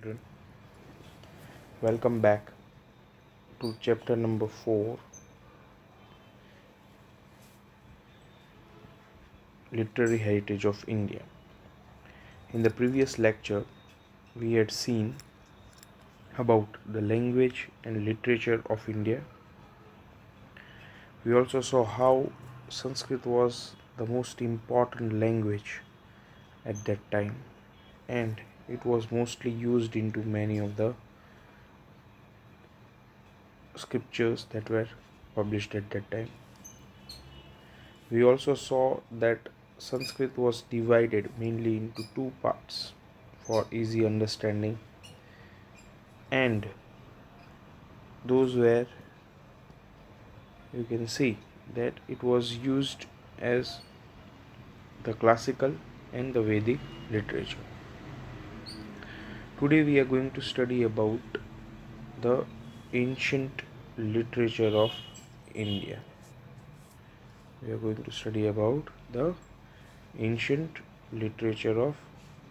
children. Welcome back to chapter number 4, Literary Heritage of India. In the previous lecture, we had seen about the language and literature of India. We also saw how Sanskrit was the most important language at that time, and it was mostly used into many of the scriptures that were published at that time. We also saw that Sanskrit was divided mainly into two parts for easy understanding, and those were, you can see that it was used as the classical and the Vedic literature. Today we are going to study about the ancient literature of India. We are going to study about the ancient literature of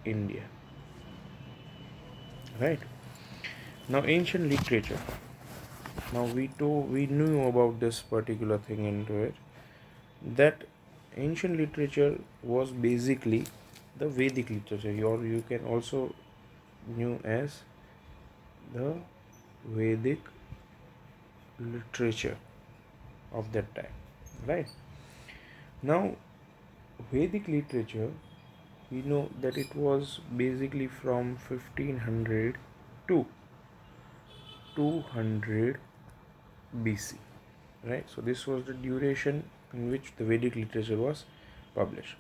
India. Right? Now, ancient literature. Now we knew about this particular thing into it, that ancient literature was basically the Vedic literature, or you can also knew as the Vedic literature of that time. Right? Now, Vedic literature, we know that it was basically from 1500 to 200 BC. Right? So this was the duration in which the Vedic literature was published.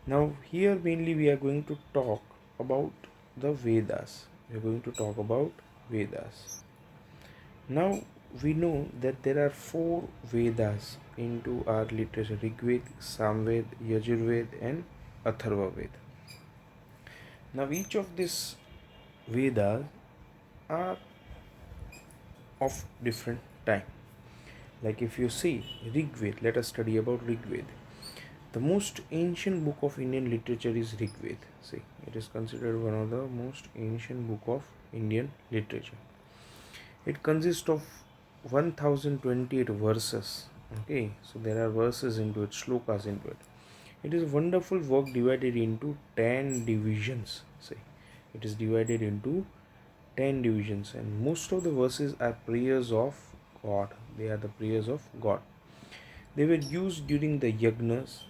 Now here mainly we are going to talk about the Vedas. We are going to talk about Vedas. Now we know that there are 4 Vedas into our literature: Rigved, Samved, Yajurved and Atharvaved. Now each of these Vedas are of different time. Like if you see Rigved, let us study about Rigved. The most ancient book of Indian literature is Rigved. See, it is considered one of the most ancient book of Indian literature. It consists of 1028 verses. Okay, so there are verses into it, shlokas into it. It is a wonderful work divided into 10 divisions. See, it is divided into 10 divisions, and most of the verses are prayers of God. They are the prayers of God. They were used during the yagnas.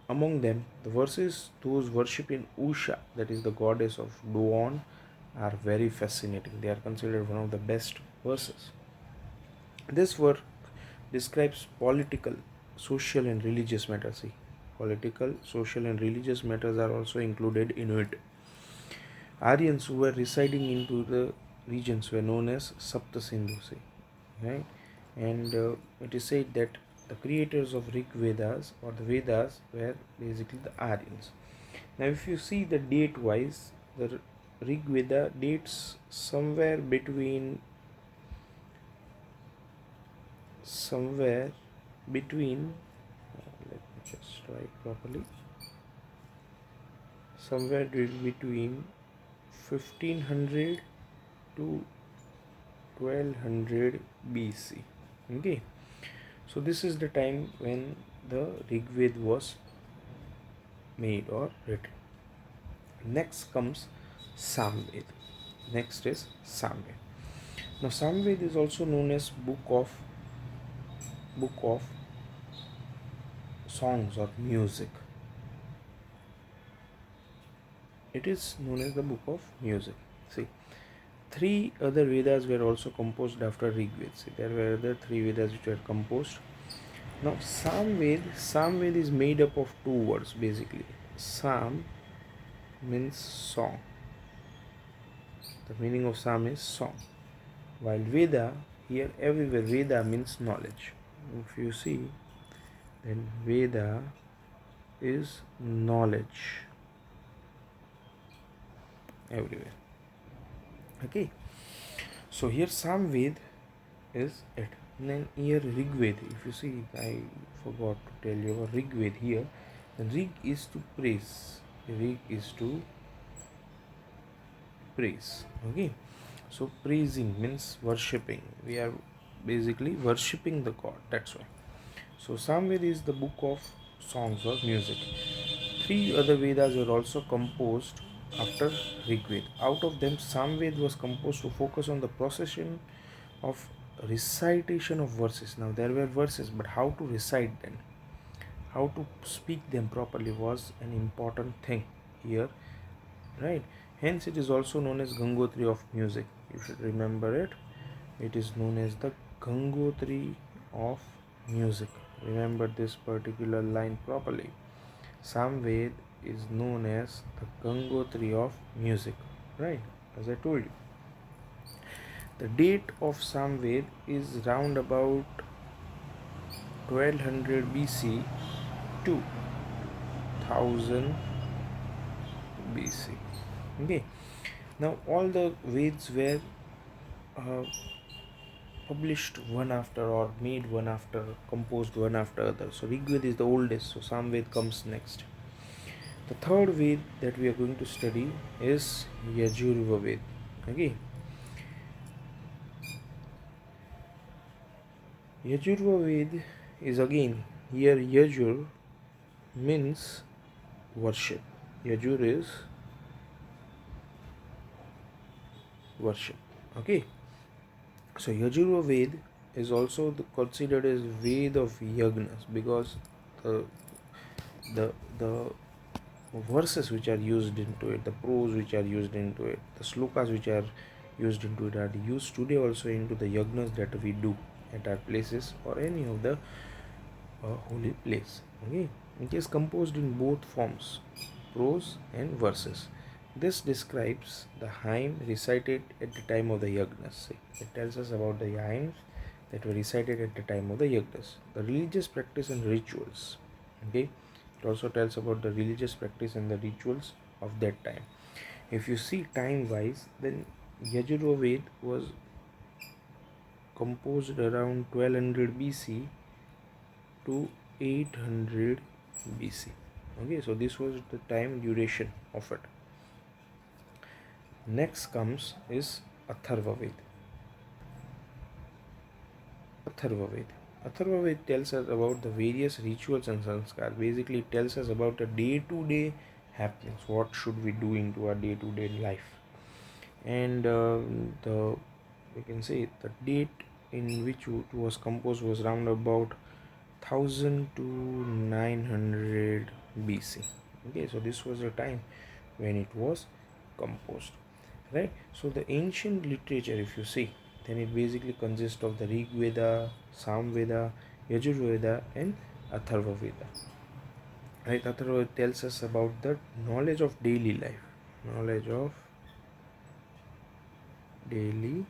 Among them, the verses those worshipping Usha, that is the goddess of dawn, are very fascinating. They are considered one of the best verses. This work describes political, social and religious matters. See, political, social and religious matters are also included in it. Aryans who were residing into the regions were known as Sapta-Sindhu, right? And it is said that the creators of Rig Vedas or the Vedas were basically the Aryans. Now, if you see the date wise, the Rig Veda dates somewhere between let me just write properly, somewhere between 1500 to 1200 BC. Okay, so this is the time when the Rigved was made or written. Next comes Samved. Next is Samved. Now Samved is also known as book of songs or music. It is known as the book of music. See, 3 other Vedas were also composed after Rigved. See, there were other 3 Vedas which were composed. Now Samved is made up of 2 words basically. Sam means song. The meaning of Sam is song. While Veda, here everywhere Veda means knowledge. If you see, then Veda is knowledge everywhere. Okay, so here Samved is it. And then here Rigved, if you see, I forgot to tell you Rigved here. The Rig is to praise. Rig is to praise. Okay, so praising means worshipping. We are basically worshipping the god, that's why. So Samved is the book of songs or music. Three other Vedas were also composed after Rigved. Out of them, Samved was composed to focus on the procession of recitation of verses. Now there were verses, but how to recite them, how to speak them properly was an important thing here, right? Hence it is also known as Gangotri of music. You should remember it. It is known as the Gangotri of music. Remember this particular line properly. Samved is known as the Gangotri of music, right? As I told you. The date of Samved is round about 1200 BC to 1000 BC. Okay. Now all the Veds were uh, published one after, or made one after, composed one after other. So Rigved is the oldest, so Samved comes next. The third Ved that we are going to study is Yajurva Ved. Okay. Yajurva Ved is again, here Yajur means worship. Yajur is worship. Okay. So Yajurva Ved is also considered as Ved of Yagnas, because the the verses which are used into it, the prose which are used into it, the slokas which are used into it are used today also into the yagnas that we do at our places or any of the holy place. Okay, it is composed in both forms, prose and verses. This describes the hymn recited at the time of the yagnas. It tells us about the hymns that were recited at the time of the yagnas, the religious practice and rituals. Okay, it also tells about the religious practice and the rituals of that time. If you see time wise, then Yajurveda Ved was composed around 1200 BC to 800 BC. Okay, so this was the time duration of it. Next comes is Atharva Ved. Atharva Ved. Atharva Ved tells us about the various rituals and sanskar. Basically, it tells us about the day-to-day happenings. What should we do into our day-to-day life? And the we can say the date in which it was composed was round about 1000 to 900 BC. Okay, so this was the time when it was composed, right? So the ancient literature, if you see, then it basically consists of the Rig Veda, Sam Veda, Yajurveda, and Atharva Veda. Right? Atharva tells us about the knowledge of daily life, knowledge of daily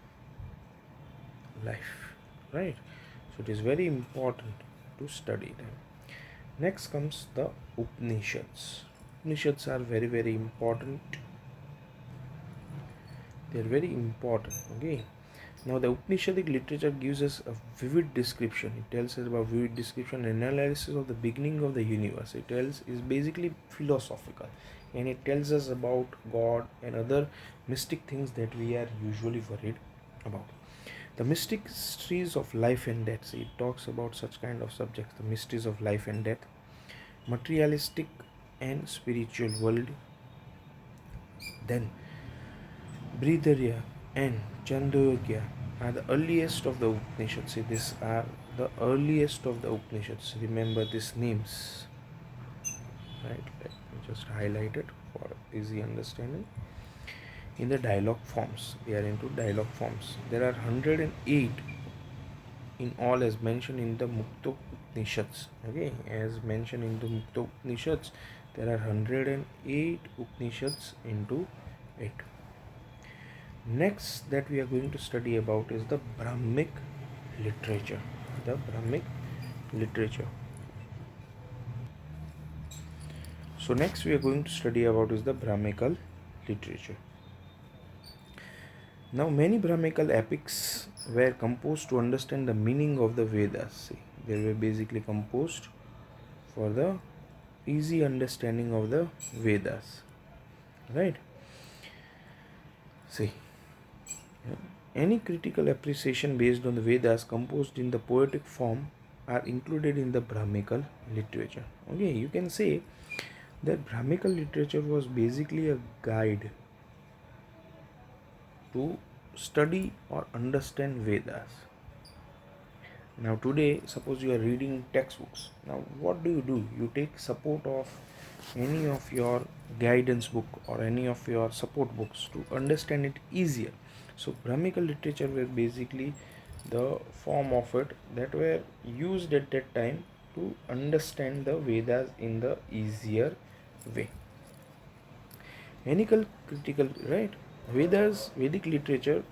life, right? So it is very important to study them. Next comes the Upanishads. Upanishads are very important. They are very important. Okay. Now the Upanishadic literature gives us a vivid description. It tells us about vivid description and analysis of the beginning of the universe. It is basically philosophical, and it tells us about God and other mystic things that we are usually worried about. The mysteries of life and death. See, it talks about such kind of subjects, the mysteries of life and death, materialistic and spiritual world. Then Brihadarya and Chandogya are the earliest of the Upanishads. See, these are the earliest of the Upanishads. Remember these names, right? Let me just highlight it for easy understanding. In the dialogue forms, they are into dialogue forms. There are 108 in all, as mentioned in the Mukta Upanishads. Okay, as mentioned in the Mukta Upanishads, there are 108 Upanishads into it. Next that we are going to study about is the Brahmic literature. The Brahmic literature. So next we are going to study about is the Brahmical literature. Now many Brahmical epics were composed to understand the meaning of the Vedas. See, they were basically composed for the easy understanding of the Vedas, right? See, any critical appreciation based on the Vedas composed in the poetic form are included in the Brahmical literature. Okay, you can say that Brahmical literature was basically a guide to study or understand Vedas. Now today, suppose you are reading textbooks. Now what do? You take support of any of your guidance book or any of your support books to understand it easier. So Brahmical literature were basically the form of it that were used at that time to understand the Vedas in the easier way. Anycal critical, right? Vedas, Vedic literature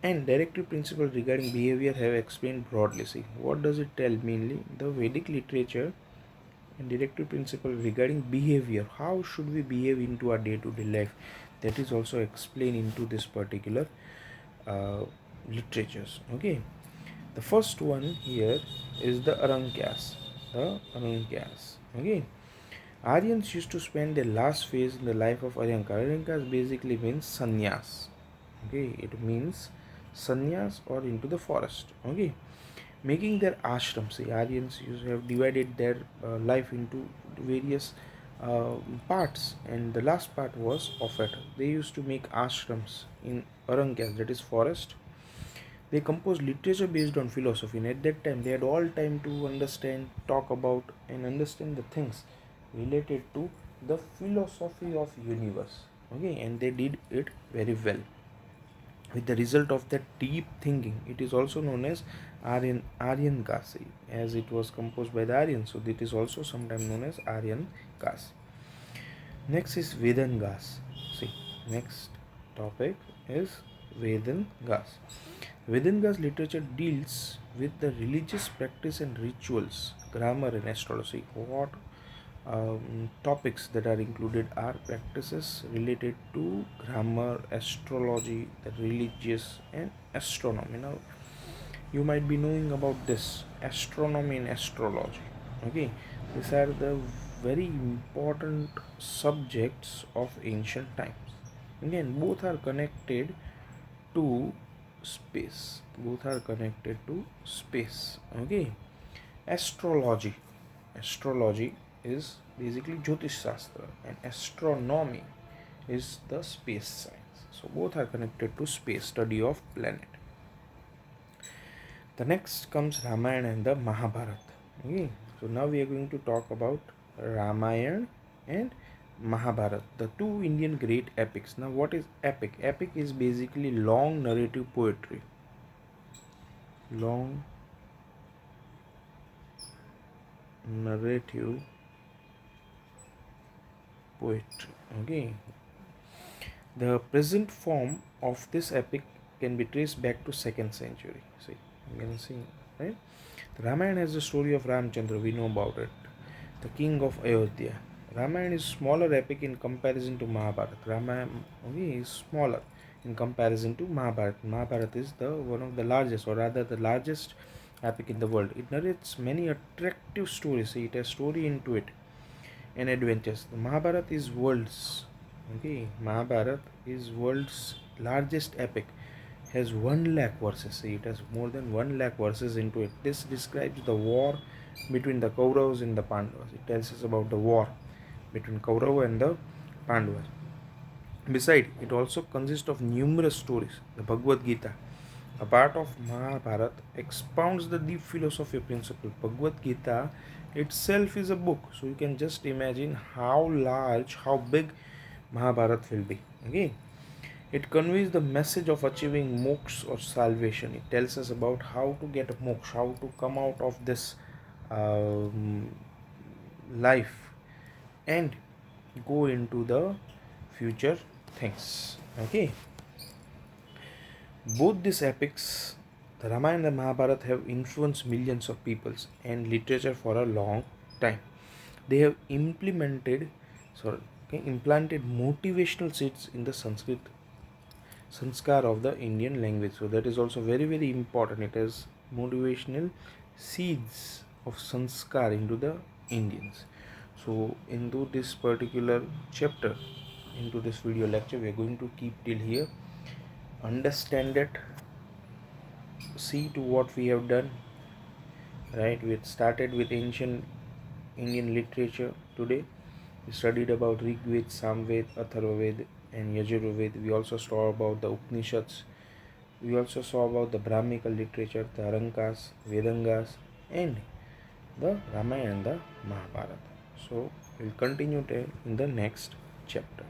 and directive principles regarding behavior have explained broadly. See, what does it tell mainly? The Vedic literature and directive principle regarding behavior. How should we behave into our day-to-day life? That is also explained into this particular uh, literatures. Okay. The first one here is the Arankyas. The Arankyas. Okay. Aryans used to spend their last phase in the life of Aryanka. Aryankas basically means sannyas. Okay, it means sannyas or into the forest. Okay, making their ashrams. See, Aryans used to have divided their life into various parts, and the last part was of it. They used to make ashrams in Arankyas, that is forest. They composed literature based on philosophy, and at that time they had all time to understand, talk about, and understand the things related to the philosophy of universe. Okay, and they did it very well. With the result of that deep thinking, it is also known as Aryan Kasi, as it was composed by the Aryans. So it is also sometimes known as Aryan Kasi. Next is Vedangas. See, next topic is Vedangas. Vedangas literature deals with the religious practice and rituals, grammar and astrology. What topics that are included are practices related to grammar, astrology, the religious, and astronomy. Now, you might be knowing about this astronomy and astrology. Okay, these are the very important subjects of ancient times. Again, both are connected to space. Both are connected to space. Okay, astrology. Astrology is basically Jyotish Shastra, and astronomy is the space science. So both are connected to space, study of planet. The next comes Ramayana and the Mahabharata. Okay, so now we are going to talk about Ramayana and Mahabharata, the two Indian great epics. Now, what is epic? Epic is basically long narrative poetry. Long narrative poetry. Okay, the present form of this epic can be traced back to 2nd century. See, you can see, right? The Ramayana is the story of Ramchandra. We know about it, the king of Ayodhya. Ramayana is smaller epic in comparison to Mahabharata. Ramayana, okay, is smaller in comparison to Mahabharata. Mahabharata is the one of the largest, or rather the largest epic in the world. It narrates many attractive stories. See, it has story into it and adventures. The Mahabharata is world's, okay, Mahabharata is world's largest epic. Has 1 lakh verses. See, it has more than 1 lakh verses into it. This describes the war between the Kauravas and the Pandavas. It tells us about the war between Kaurava and the Pandavas. Besides, it also consists of numerous stories. The Bhagavad Gita, a part of Mahabharata, expounds the deep philosophy principle. Bhagavad Gita itself is a book, so you can just imagine how large, how big Mahabharata will be. Okay, it conveys the message of achieving moksha or salvation. It tells us about how to get moksha, how to come out of this um, life and go into the future things. Okay, both these epics, the Ramayana and the Mahabharata, have influenced millions of peoples and literature for a long time. They have implanted motivational seeds in the Sanskrit sanskar of the Indian language. So that is also very very important. It has motivational seeds of sanskar into the Indians. So into this particular chapter, into this video lecture. We are going to keep till here, understand it, see to what we have done, right? We started with ancient Indian literature. Today we studied about Rig Ved, Samved, Atharvaved and Yajurved. We also saw about the Upanishads. We also saw about the Brahmical literature, the Arankas, Vedangas and the Ramayana and the Mahabharata. So we'll continue in the next chapter.